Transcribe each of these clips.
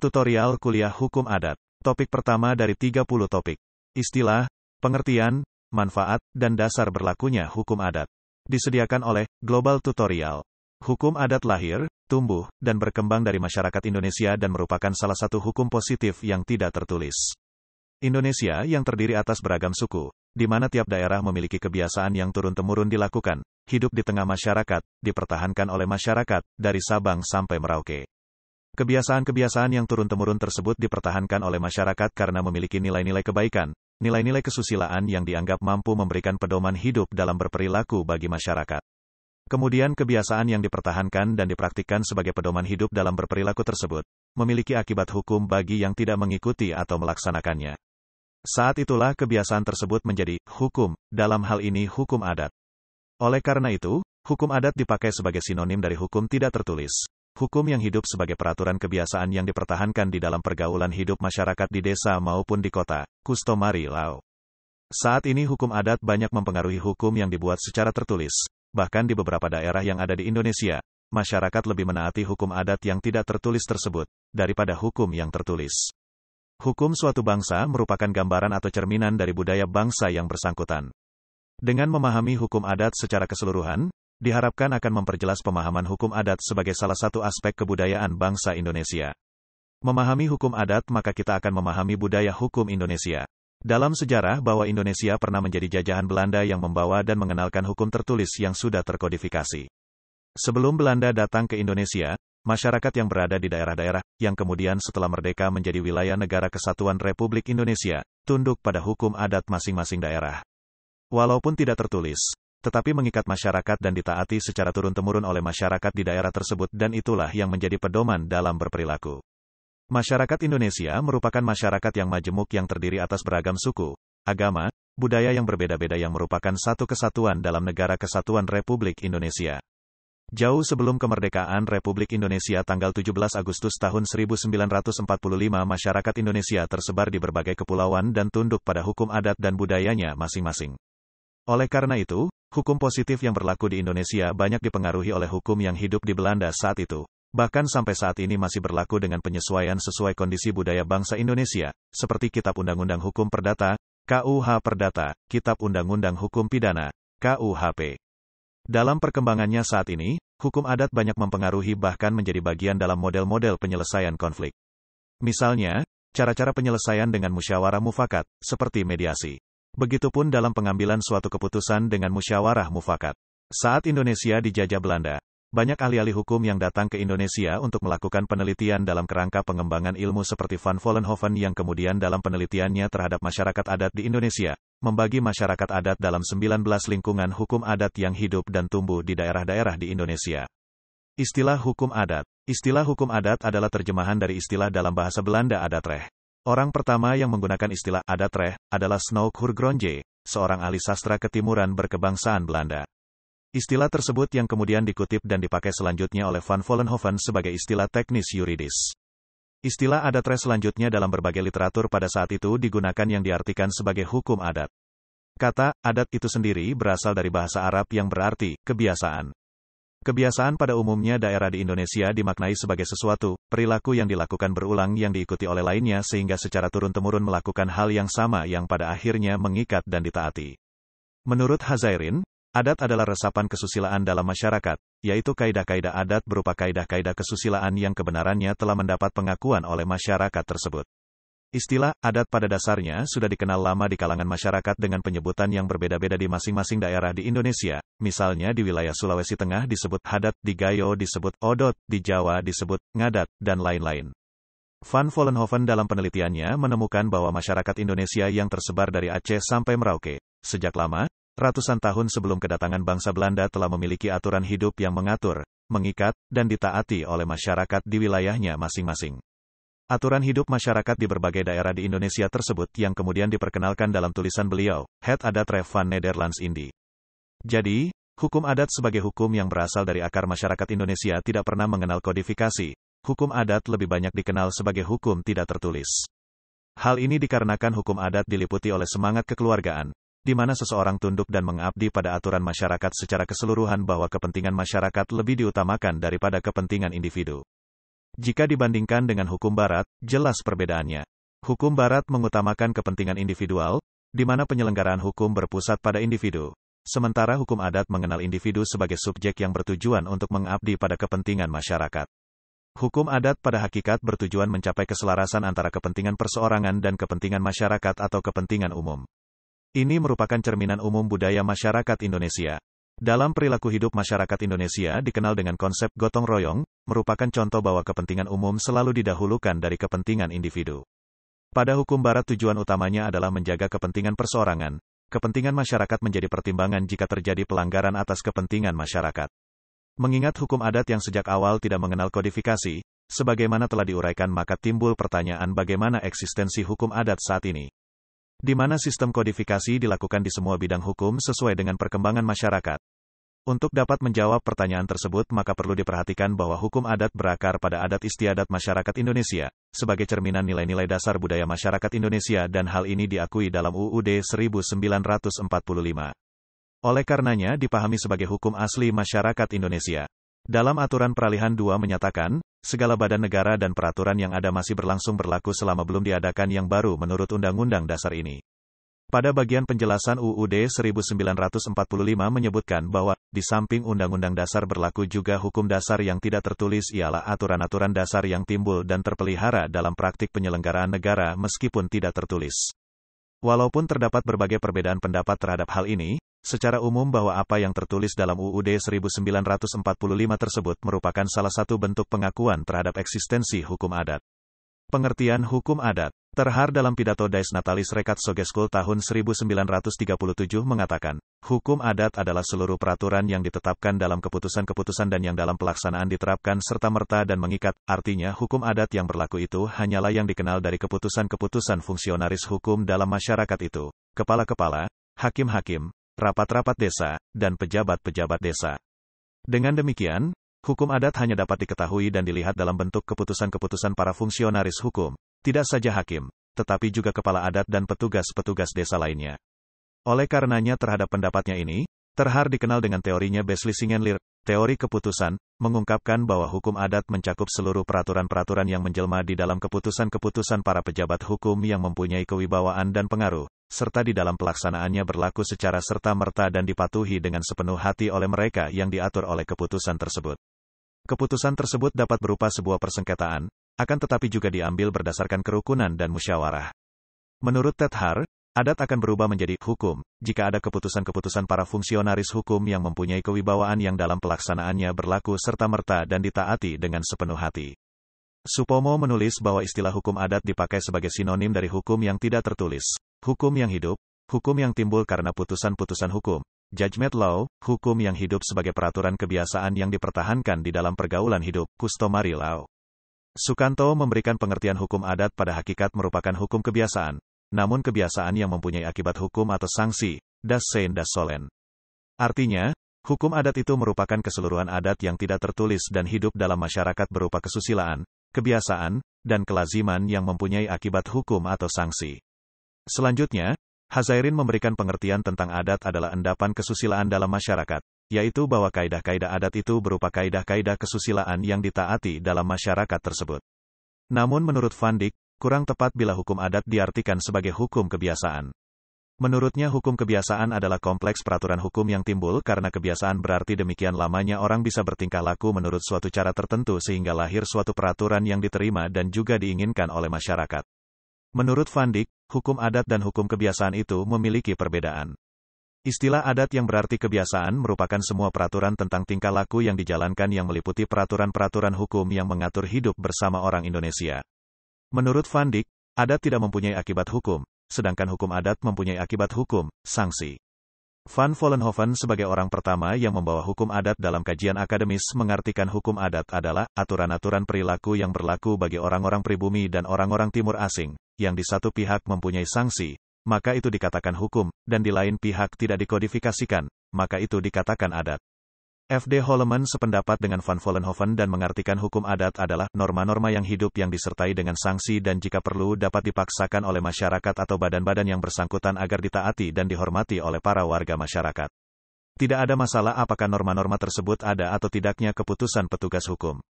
Tutorial Kuliah Hukum Adat. Topik pertama dari 30 topik. Istilah, pengertian, manfaat, dan dasar berlakunya hukum adat. Disediakan oleh Global Tutorial. Hukum adat lahir, tumbuh, dan berkembang dari masyarakat Indonesia dan merupakan salah satu hukum positif yang tidak tertulis. Indonesia yang terdiri atas beragam suku, di mana tiap daerah memiliki kebiasaan yang turun-temurun dilakukan, hidup di tengah masyarakat, dipertahankan oleh masyarakat, dari Sabang sampai Merauke. Kebiasaan-kebiasaan yang turun-temurun tersebut dipertahankan oleh masyarakat karena memiliki nilai-nilai kebaikan, nilai-nilai kesusilaan yang dianggap mampu memberikan pedoman hidup dalam berperilaku bagi masyarakat. Kemudian kebiasaan yang dipertahankan dan dipraktikkan sebagai pedoman hidup dalam berperilaku tersebut, memiliki akibat hukum bagi yang tidak mengikuti atau melaksanakannya. Saat itulah kebiasaan tersebut menjadi hukum, dalam hal ini hukum adat. Oleh karena itu, hukum adat dipakai sebagai sinonim dari hukum tidak tertulis. Hukum yang hidup sebagai peraturan kebiasaan yang dipertahankan di dalam pergaulan hidup masyarakat di desa maupun di kota, customary law. Saat ini hukum adat banyak mempengaruhi hukum yang dibuat secara tertulis. Bahkan di beberapa daerah yang ada di Indonesia, masyarakat lebih menaati hukum adat yang tidak tertulis tersebut, daripada hukum yang tertulis. Hukum suatu bangsa merupakan gambaran atau cerminan dari budaya bangsa yang bersangkutan. Dengan memahami hukum adat secara keseluruhan, diharapkan akan memperjelas pemahaman hukum adat sebagai salah satu aspek kebudayaan bangsa Indonesia. Memahami hukum adat maka kita akan memahami budaya hukum Indonesia. Dalam sejarah bahwa Indonesia pernah menjadi jajahan Belanda yang membawa dan mengenalkan hukum tertulis yang sudah terkodifikasi. Sebelum Belanda datang ke Indonesia, masyarakat yang berada di daerah-daerah, yang kemudian setelah merdeka menjadi wilayah negara kesatuan Republik Indonesia, tunduk pada hukum adat masing-masing daerah. Walaupun tidak tertulis, tetapi mengikat masyarakat dan ditaati secara turun-temurun oleh masyarakat di daerah tersebut dan itulah yang menjadi pedoman dalam berperilaku. Masyarakat Indonesia merupakan masyarakat yang majemuk yang terdiri atas beragam suku, agama, budaya yang berbeda-beda yang merupakan satu kesatuan dalam negara kesatuan Republik Indonesia. Jauh sebelum kemerdekaan Republik Indonesia tanggal 17 Agustus tahun 1945 masyarakat Indonesia tersebar di berbagai kepulauan dan tunduk pada hukum adat dan budayanya masing-masing. Oleh karena itu, hukum positif yang berlaku di Indonesia banyak dipengaruhi oleh hukum yang hidup di Belanda saat itu. Bahkan sampai saat ini masih berlaku dengan penyesuaian sesuai kondisi budaya bangsa Indonesia, seperti Kitab Undang-Undang Hukum Perdata, KUH Perdata, Kitab Undang-Undang Hukum Pidana, KUHP. Dalam perkembangannya saat ini, hukum adat banyak mempengaruhi bahkan menjadi bagian dalam model-model penyelesaian konflik. Misalnya, cara-cara penyelesaian dengan musyawarah mufakat, seperti mediasi. Begitupun dalam pengambilan suatu keputusan dengan musyawarah mufakat. Saat Indonesia dijajah Belanda, banyak ahli-ahli hukum yang datang ke Indonesia untuk melakukan penelitian dalam kerangka pengembangan ilmu seperti Van Vollenhoven yang kemudian dalam penelitiannya terhadap masyarakat adat di Indonesia, membagi masyarakat adat dalam 19 lingkungan hukum adat yang hidup dan tumbuh di daerah-daerah di Indonesia. Istilah hukum adat. Istilah hukum adat adalah terjemahan dari istilah dalam bahasa Belanda adatrecht. Orang pertama yang menggunakan istilah adatrecht adalah Snoek Hurgronje, seorang ahli sastra ketimuran berkebangsaan Belanda. Istilah tersebut yang kemudian dikutip dan dipakai selanjutnya oleh Van Vollenhoven sebagai istilah teknis yuridis. Istilah adatrecht selanjutnya dalam berbagai literatur pada saat itu digunakan yang diartikan sebagai hukum adat. Kata adat itu sendiri berasal dari bahasa Arab yang berarti kebiasaan. Kebiasaan pada umumnya daerah di Indonesia dimaknai sebagai sesuatu, perilaku yang dilakukan berulang yang diikuti oleh lainnya sehingga secara turun-temurun melakukan hal yang sama yang pada akhirnya mengikat dan ditaati. Menurut Hazairin, adat adalah resapan kesusilaan dalam masyarakat, yaitu kaidah-kaidah adat berupa kaidah-kaidah kesusilaan yang kebenarannya telah mendapat pengakuan oleh masyarakat tersebut. Istilah adat pada dasarnya sudah dikenal lama di kalangan masyarakat dengan penyebutan yang berbeda-beda di masing-masing daerah di Indonesia. Misalnya di wilayah Sulawesi Tengah disebut hadat, di Gayo disebut odot, di Jawa disebut ngadat, dan lain-lain. Van Vollenhoven dalam penelitiannya menemukan bahwa masyarakat Indonesia yang tersebar dari Aceh sampai Merauke, sejak lama, ratusan tahun sebelum kedatangan bangsa Belanda telah memiliki aturan hidup yang mengatur, mengikat, dan ditaati oleh masyarakat di wilayahnya masing-masing. Aturan hidup masyarakat di berbagai daerah di Indonesia tersebut yang kemudian diperkenalkan dalam tulisan beliau, Het Adatrecht van Nederlands Indie. Jadi, hukum adat sebagai hukum yang berasal dari akar masyarakat Indonesia tidak pernah mengenal kodifikasi. Hukum adat lebih banyak dikenal sebagai hukum tidak tertulis. Hal ini dikarenakan hukum adat diliputi oleh semangat kekeluargaan, di mana seseorang tunduk dan mengabdi pada aturan masyarakat secara keseluruhan bahwa kepentingan masyarakat lebih diutamakan daripada kepentingan individu. Jika dibandingkan dengan hukum Barat, jelas perbedaannya. Hukum Barat mengutamakan kepentingan individual, di mana penyelenggaraan hukum berpusat pada individu. Sementara hukum adat mengenal individu sebagai subjek yang bertujuan untuk mengabdi pada kepentingan masyarakat. Hukum adat pada hakikat bertujuan mencapai keselarasan antara kepentingan perseorangan dan kepentingan masyarakat atau kepentingan umum. Ini merupakan cerminan umum budaya masyarakat Indonesia. Dalam perilaku hidup masyarakat Indonesia dikenal dengan konsep gotong royong, merupakan contoh bahwa kepentingan umum selalu didahulukan dari kepentingan individu. Pada hukum Barat tujuan utamanya adalah menjaga kepentingan perseorangan. Kepentingan masyarakat menjadi pertimbangan jika terjadi pelanggaran atas kepentingan masyarakat. Mengingat hukum adat yang sejak awal tidak mengenal kodifikasi, sebagaimana telah diuraikan maka timbul pertanyaan bagaimana eksistensi hukum adat saat ini. Di mana sistem kodifikasi dilakukan di semua bidang hukum sesuai dengan perkembangan masyarakat. Untuk dapat menjawab pertanyaan tersebut maka perlu diperhatikan bahwa hukum adat berakar pada adat istiadat masyarakat Indonesia, sebagai cerminan nilai-nilai dasar budaya masyarakat Indonesia dan hal ini diakui dalam UUD 1945. Oleh karenanya dipahami sebagai hukum asli masyarakat Indonesia. Dalam aturan peralihan 2 menyatakan, segala badan negara dan peraturan yang ada masih berlaku selama belum diadakan yang baru menurut Undang-Undang Dasar ini. Pada bagian penjelasan UUD 1945 menyebutkan bahwa, di samping Undang-Undang Dasar berlaku juga hukum dasar yang tidak tertulis ialah aturan-aturan dasar yang timbul dan terpelihara dalam praktik penyelenggaraan negara meskipun tidak tertulis. Walaupun terdapat berbagai perbedaan pendapat terhadap hal ini, secara umum bahwa apa yang tertulis dalam UUD 1945 tersebut merupakan salah satu bentuk pengakuan terhadap eksistensi hukum adat. Pengertian hukum adat terhar dalam pidato Dies Natalis Rekat Sogeskul tahun 1937 mengatakan, hukum adat adalah seluruh peraturan yang ditetapkan dalam keputusan-keputusan dan yang dalam pelaksanaan diterapkan serta-merta dan mengikat, artinya hukum adat yang berlaku itu hanyalah yang dikenal dari keputusan-keputusan fungsionaris hukum dalam masyarakat itu, kepala-kepala, hakim-hakim, rapat-rapat desa, dan pejabat-pejabat desa. Dengan demikian, hukum adat hanya dapat diketahui dan dilihat dalam bentuk keputusan-keputusan para fungsionaris hukum, tidak saja hakim, tetapi juga kepala adat dan petugas-petugas desa lainnya. Oleh karenanya terhadap pendapatnya ini, terhar dikenal dengan teorinya Beslissingen-Leer, teori keputusan, mengungkapkan bahwa hukum adat mencakup seluruh peraturan-peraturan yang menjelma di dalam keputusan-keputusan para pejabat hukum yang mempunyai kewibawaan dan pengaruh, serta di dalam pelaksanaannya berlaku secara serta-merta dan dipatuhi dengan sepenuh hati oleh mereka yang diatur oleh keputusan tersebut. Keputusan tersebut dapat berupa sebuah persengketaan, akan tetapi juga diambil berdasarkan kerukunan dan musyawarah. Menurut Tethar, adat akan berubah menjadi hukum, jika ada keputusan-keputusan para fungsionaris hukum yang mempunyai kewibawaan yang dalam pelaksanaannya berlaku serta-merta dan ditaati dengan sepenuh hati. Supomo menulis bahwa istilah hukum adat dipakai sebagai sinonim dari hukum yang tidak tertulis, hukum yang hidup, hukum yang timbul karena putusan-putusan hukum, judgment law, hukum yang hidup sebagai peraturan kebiasaan yang dipertahankan di dalam pergaulan hidup, customary law. Sukanto memberikan pengertian hukum adat pada hakikat merupakan hukum kebiasaan, namun kebiasaan yang mempunyai akibat hukum atau sanksi, das sein das sollen. Artinya, hukum adat itu merupakan keseluruhan adat yang tidak tertulis dan hidup dalam masyarakat berupa kesusilaan, kebiasaan, dan kelaziman yang mempunyai akibat hukum atau sanksi. Selanjutnya, Hazairin memberikan pengertian tentang adat adalah endapan kesusilaan dalam masyarakat, yaitu bahwa kaidah-kaidah adat itu berupa kaidah-kaidah kesusilaan yang ditaati dalam masyarakat tersebut. Namun menurut Van Dijk, kurang tepat bila hukum adat diartikan sebagai hukum kebiasaan. Menurutnya hukum kebiasaan adalah kompleks peraturan hukum yang timbul karena kebiasaan berarti demikian lamanya orang bisa bertingkah laku menurut suatu cara tertentu sehingga lahir suatu peraturan yang diterima dan juga diinginkan oleh masyarakat. Menurut Van Dijk, hukum adat dan hukum kebiasaan itu memiliki perbedaan. Istilah adat yang berarti kebiasaan merupakan semua peraturan tentang tingkah laku yang dijalankan yang meliputi peraturan-peraturan hukum yang mengatur hidup bersama orang Indonesia. Menurut Van Dijk, adat tidak mempunyai akibat hukum, sedangkan hukum adat mempunyai akibat hukum, sanksi. Van Vollenhoven sebagai orang pertama yang membawa hukum adat dalam kajian akademis mengartikan hukum adat adalah aturan-aturan perilaku yang berlaku bagi orang-orang pribumi dan orang-orang timur asing, yang di satu pihak mempunyai sanksi, maka itu dikatakan hukum, dan di lain pihak tidak dikodifikasikan, maka itu dikatakan adat. F.D. Holleman sependapat dengan Van Vollenhoven dan mengartikan hukum adat adalah norma-norma yang hidup yang disertai dengan sanksi dan jika perlu dapat dipaksakan oleh masyarakat atau badan-badan yang bersangkutan agar ditaati dan dihormati oleh para warga masyarakat. Tidak ada masalah apakah norma-norma tersebut ada atau tidaknya keputusan petugas hukum.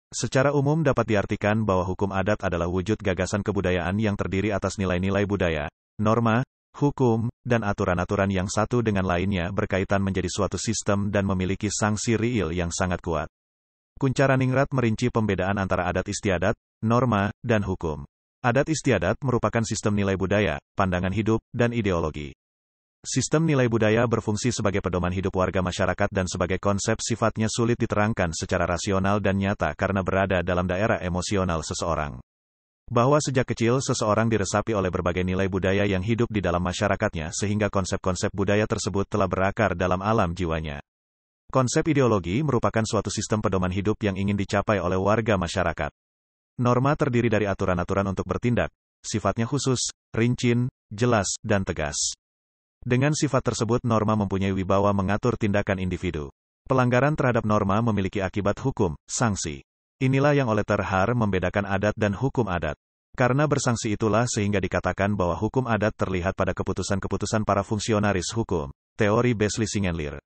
Secara umum dapat diartikan bahwa hukum adat adalah wujud gagasan kebudayaan yang terdiri atas nilai-nilai budaya, norma, hukum, dan aturan-aturan yang satu dengan lainnya berkaitan menjadi suatu sistem dan memiliki sanksi real yang sangat kuat. Kuncaraningrat merinci pembedaan antara adat istiadat, norma, dan hukum. Adat istiadat merupakan sistem nilai budaya, pandangan hidup, dan ideologi. Sistem nilai budaya berfungsi sebagai pedoman hidup warga masyarakat dan sebagai konsep sifatnya sulit diterangkan secara rasional dan nyata karena berada dalam daerah emosional seseorang. Bahwa sejak kecil seseorang diresapi oleh berbagai nilai budaya yang hidup di dalam masyarakatnya sehingga konsep-konsep budaya tersebut telah berakar dalam alam jiwanya. Konsep ideologi merupakan suatu sistem pedoman hidup yang ingin dicapai oleh warga masyarakat. Norma terdiri dari aturan-aturan untuk bertindak, sifatnya khusus, rinci, jelas, dan tegas. Dengan sifat tersebut norma mempunyai wibawa mengatur tindakan individu. Pelanggaran terhadap norma memiliki akibat hukum, sanksi. Inilah yang oleh Terhar membedakan adat dan hukum adat. Karena bersanksi itulah sehingga dikatakan bahwa hukum adat terlihat pada keputusan-keputusan para fungsionaris hukum. Teori Besley-Singenlier.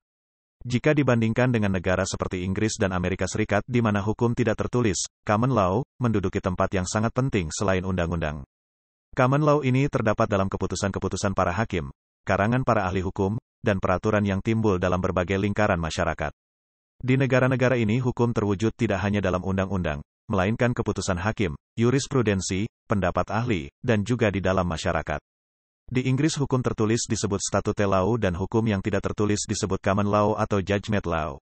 Jika dibandingkan dengan negara seperti Inggris dan Amerika Serikat di mana hukum tidak tertulis, common law, menduduki tempat yang sangat penting selain undang-undang. Common law ini terdapat dalam keputusan-keputusan para hakim, karangan para ahli hukum, dan peraturan yang timbul dalam berbagai lingkaran masyarakat. Di negara-negara ini hukum terwujud tidak hanya dalam undang-undang, melainkan keputusan hakim, jurisprudensi, pendapat ahli, dan juga di dalam masyarakat. Di Inggris hukum tertulis disebut statute law dan hukum yang tidak tertulis disebut common law atau judgment law.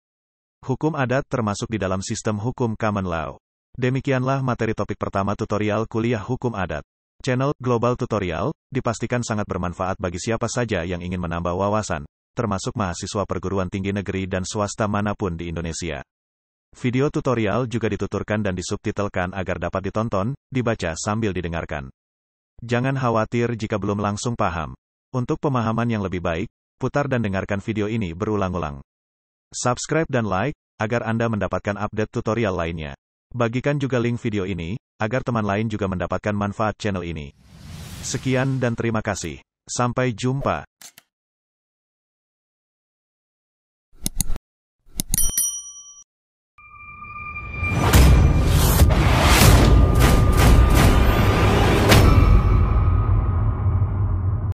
Hukum adat termasuk di dalam sistem hukum common law. Demikianlah materi topik pertama tutorial kuliah hukum adat. Channel Global Tutorial dipastikan sangat bermanfaat bagi siapa saja yang ingin menambah wawasan, termasuk mahasiswa perguruan tinggi negeri dan swasta manapun di Indonesia. Video tutorial juga dituturkan dan disubtitelkan agar dapat ditonton, dibaca sambil didengarkan. Jangan khawatir jika belum langsung paham. Untuk pemahaman yang lebih baik, putar dan dengarkan video ini berulang-ulang. Subscribe dan like, agar Anda mendapatkan update tutorial lainnya. Bagikan juga link video ini, agar teman lain juga mendapatkan manfaat channel ini. Sekian dan terima kasih. Sampai jumpa.